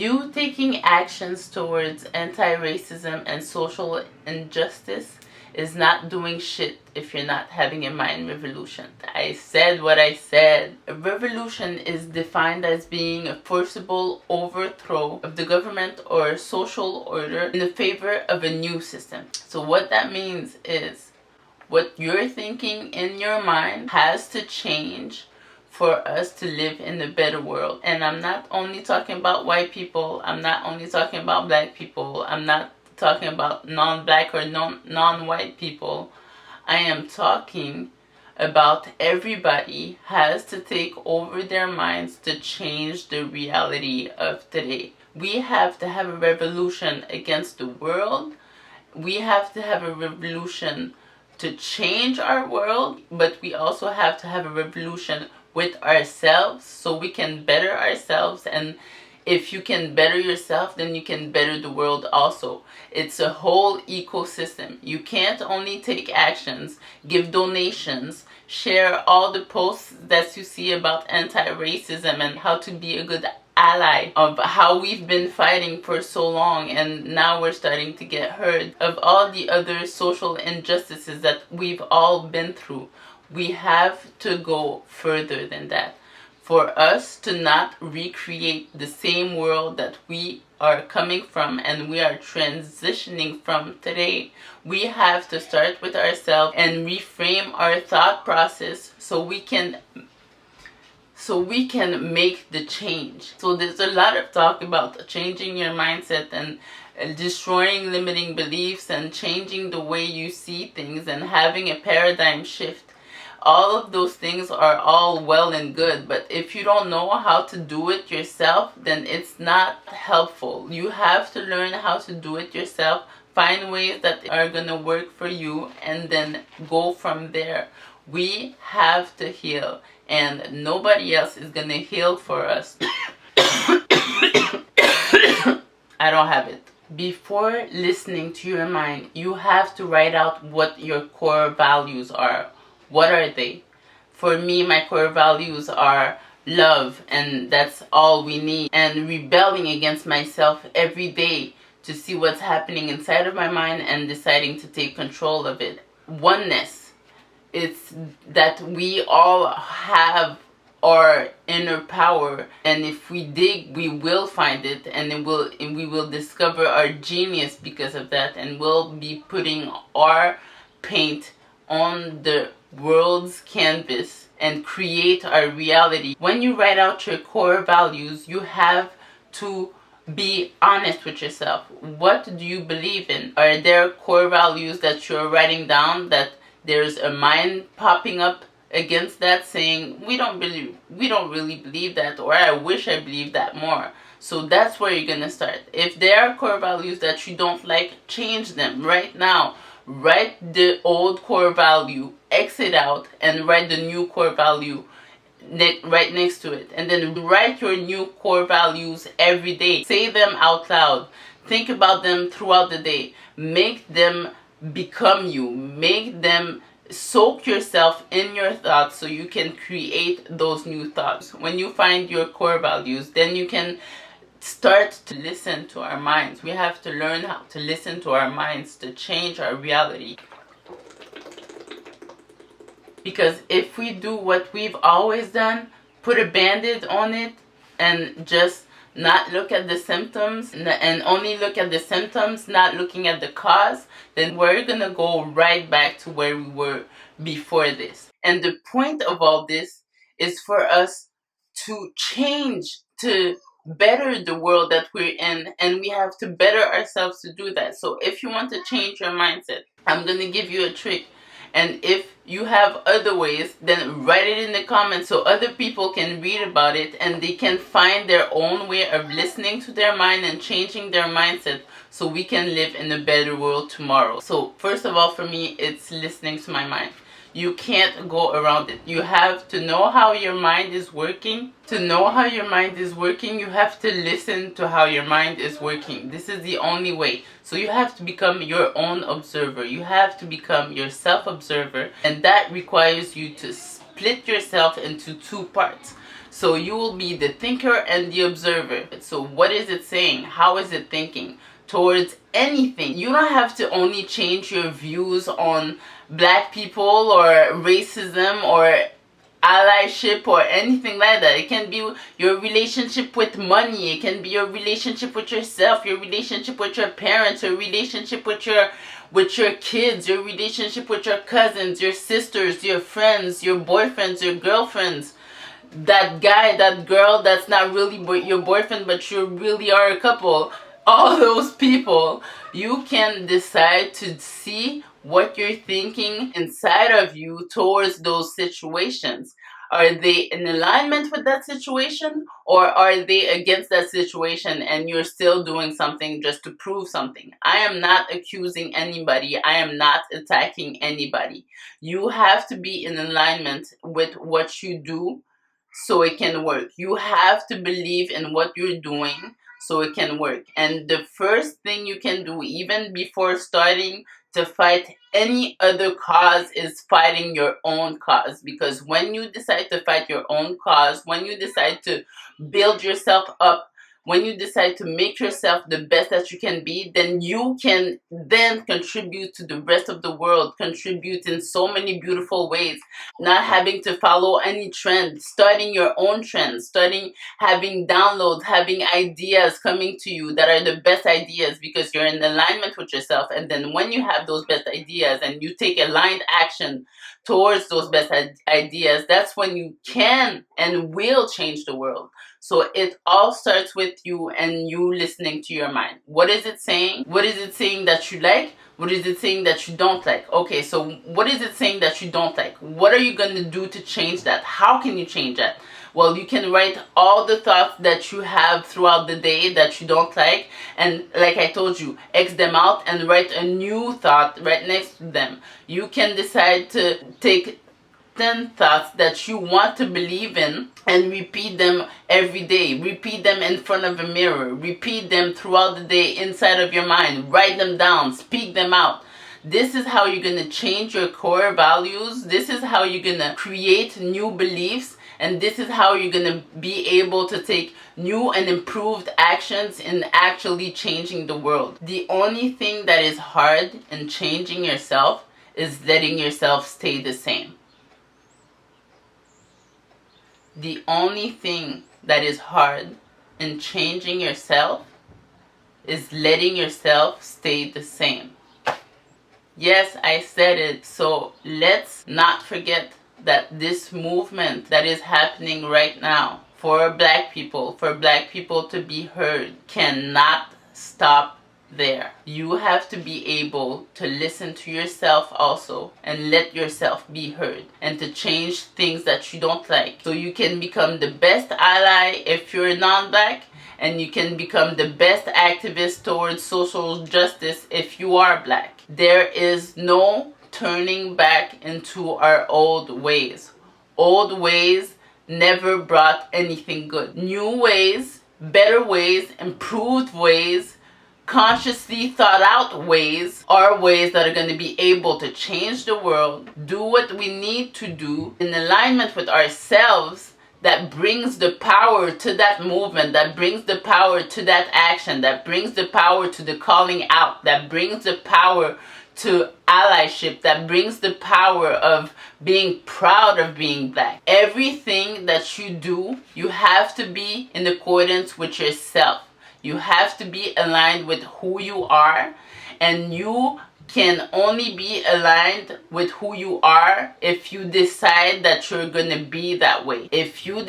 You taking actions towards anti-racism and social injustice is not doing shit if you're not having a mind revolution. I said what I said. A revolution is defined as being a forcible overthrow of the government or social order in the favor of a new system. So what that means is what you're thinking in your mind has to change for us to live in a better world. And I'm not only talking about white people, I'm not only talking about black people, I'm not talking about non-black or non-white people. I am talking about everybody has to take over their minds to change the reality of today. We have to have a revolution against the world. We have to have a revolution to change our world, but we also have to have a revolution with ourselves so we can better ourselves. And if you can better yourself, then you can better the world also. It's a whole ecosystem. You can't only take actions, give donations, share all the posts that you see about anti-racism and how to be a good ally, of how we've been fighting for so long and now we're starting to get heard, of all the other social injustices that we've all been through. We have to go further than that. For us to not recreate the same world that we are coming from and we are transitioning from today, we have to start with ourselves and reframe our thought process so we can make the change. So there's a lot of talk about changing your mindset and destroying limiting beliefs and changing the way you see things and having a paradigm shift. All of those things are all well and good, but if you don't know how to do it yourself, then it's not helpful. You have to learn how to do it yourself, find ways that are going to work for you, and then go from there. We have to heal, and nobody else is going to heal for us. I don't have it. Before listening to your mind, you have to write out what your core values are. What are they? For me, my core values are love, and that's all we need. And rebelling against myself every day to see what's happening inside of my mind and deciding to take control of it. Oneness. It's that we all have our inner power, and if we dig, we will find it, and we will discover our genius because of that, and we'll be putting our paint on the world's canvas and create our reality. When you write out your core values, you have to be honest with yourself. What do you believe in? Are there core values that you're writing down that there's a mind popping up against that saying, we don't really believe that, or I wish I believed that more? So that's where you're gonna start. If there are core values that you don't like, change them right now. Write the old core value, exit out, and write the new core value right next to it. And then write your new core values every day. Say them out loud. Think about them throughout the day. Make them become you. Make them soak yourself in your thoughts so you can create those new thoughts. When you find your core values, then you can start to listen to our minds. We have to learn how to listen to our minds to change our reality. Because if we do what we've always done, put a band-aid on it and just not look at the symptoms and only look at the symptoms, not looking at the cause, then we're gonna go right back to where we were before this. And the point of all this is for us to change, to better the world that we're in, and we have to better ourselves to do that. So if you want to change your mindset, I'm going to give you a trick, and if you have other ways, then write it in the comments so other people can read about it and they can find their own way of listening to their mind and changing their mindset so we can live in a better world tomorrow. So first of all, for me, it's listening to my mind. You can't go around it. You have to know how your mind is working. To know how your mind is working, you have to listen to how your mind is working. This is the only way. So you have to become your own observer. You have to become your self-observer. And that requires you to split yourself into two parts. So you will be the thinker and the observer. So what is it saying? How is it thinking towards anything? You don't have to only change your views on black people or racism or allyship or anything like that. It can be your relationship with money. It can be your relationship with yourself, your relationship with your parents, your relationship with your kids, your relationship with your cousins, your sisters, your friends, your boyfriends, your girlfriends, that guy, that girl that's not really your boyfriend but you really are a couple. All those people, you can decide to see what you're thinking inside of you towards those situations. Are they in alignment with that situation, or are they against that situation and you're still doing something just to prove something? I am not accusing anybody. I am not attacking anybody. You have to be in alignment with what you do so it can work. You have to believe in what you're doing so it can work. And the first thing you can do, even before starting to fight any other cause, is fighting your own cause. Because when you decide to fight your own cause, when you decide to build yourself up, when you decide to make yourself the best that you can be, then you can then contribute to the rest of the world, contribute in so many beautiful ways, not having to follow any trend, starting your own trends, starting having downloads, having ideas coming to you that are the best ideas because you're in alignment with yourself. And then when you have those best ideas and you take aligned action towards those best ideas, that's when you can and will change the world. So it all starts with you and you listening to your mind. What is it saying? What is it saying that you like? What is it saying that you don't like? Okay, so what is it saying that you don't like? What are you going to do to change that? How can you change that? Well, you can write all the thoughts that you have throughout the day that you don't like. And like I told you, X them out and write a new thought right next to them. You can decide to take 10 thoughts that you want to believe in and repeat them every day. Repeat them in front of a mirror. Repeat them throughout the day inside of your mind. Write them down. Speak them out. This is how you're going to change your core values. This is how you're going to create new beliefs. And this is how you're going to be able to take new and improved actions in actually changing the world. The only thing that is hard in changing yourself is letting yourself stay the same. The only thing that is hard in changing yourself is letting yourself stay the same. Yes, I said it. So let's not forget that this movement that is happening right now for black people to be heard, cannot stop there. You have to be able to listen to yourself also and let yourself be heard and to change things that you don't like so you can become the best ally if you're non-black, and you can become the best activist towards social justice if you are black. There is no turning back into our old ways. Old ways never brought anything good. New ways, better ways, improved ways, consciously thought out ways are ways that are going to be able to change the world, do what we need to do in alignment with ourselves, that brings the power to that movement, that brings the power to that action, that brings the power to the calling out, that brings the power to allyship, that brings the power of being proud of being black. Everything that you do, you have to be in accordance with yourself. You have to be aligned with who you are, and you can only be aligned with who you are if you decide that you're gonna be that way. If you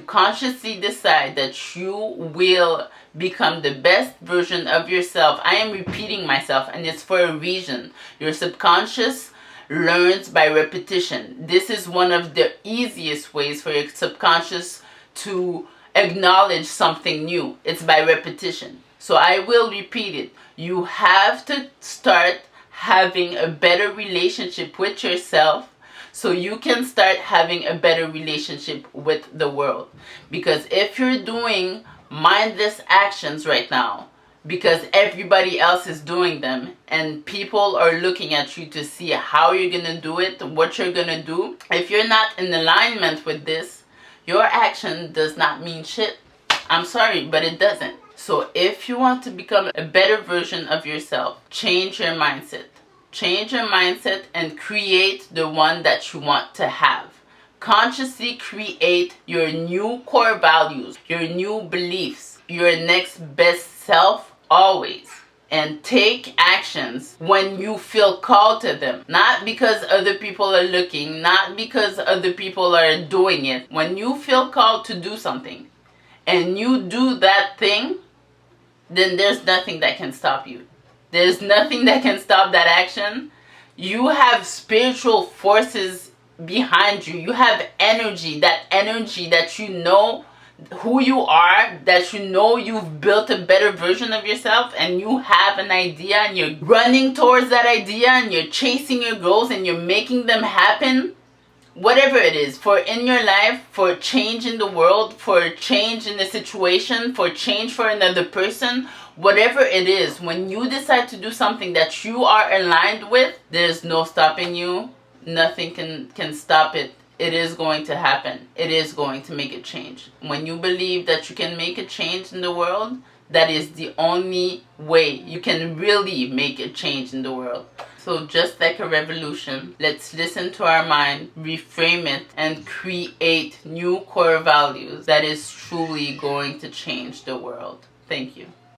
consciously decide that you will become the best version of yourself. I am repeating myself, and it's for a reason. Your subconscious learns by repetition. This is one of the easiest ways for your subconscious to acknowledge something new. It's by repetition. So I will repeat it. You have to start having a better relationship with yourself so you can start having a better relationship with the world. Because if you're doing mindless actions right now because everybody else is doing them and people are looking at you to see how you're gonna do it, what you're gonna do, if you're not in alignment with this, Your action does not mean shit. I'm sorry, but it doesn't. So if you want to become a better version of yourself, change your mindset. Change your mindset and create the one that you want to have. Consciously create your new core values, your new beliefs, your next best self always. And take actions when you feel called to them. Not because other people are looking, not because other people are doing it. When you feel called to do something and you do that thing, then there's nothing that can stop you. There's nothing that can stop that action. You have spiritual forces behind you. You have energy that you know who you are, that you know you've built a better version of yourself, and you have an idea and you're running towards that idea and you're chasing your goals and you're making them happen. Whatever it is, for in your life, for change in the world, for change in the situation, for change for another person, whatever it is, when you decide to do something that you are aligned with, there's no stopping you. Nothing can stop it. It is going to happen. It is going to make a change. When you believe that you can make a change in the world, that is the only way you can really make a change in the world. So just like a revolution, let's listen to our mind, reframe it, and create new core values that is truly going to change the world. Thank you.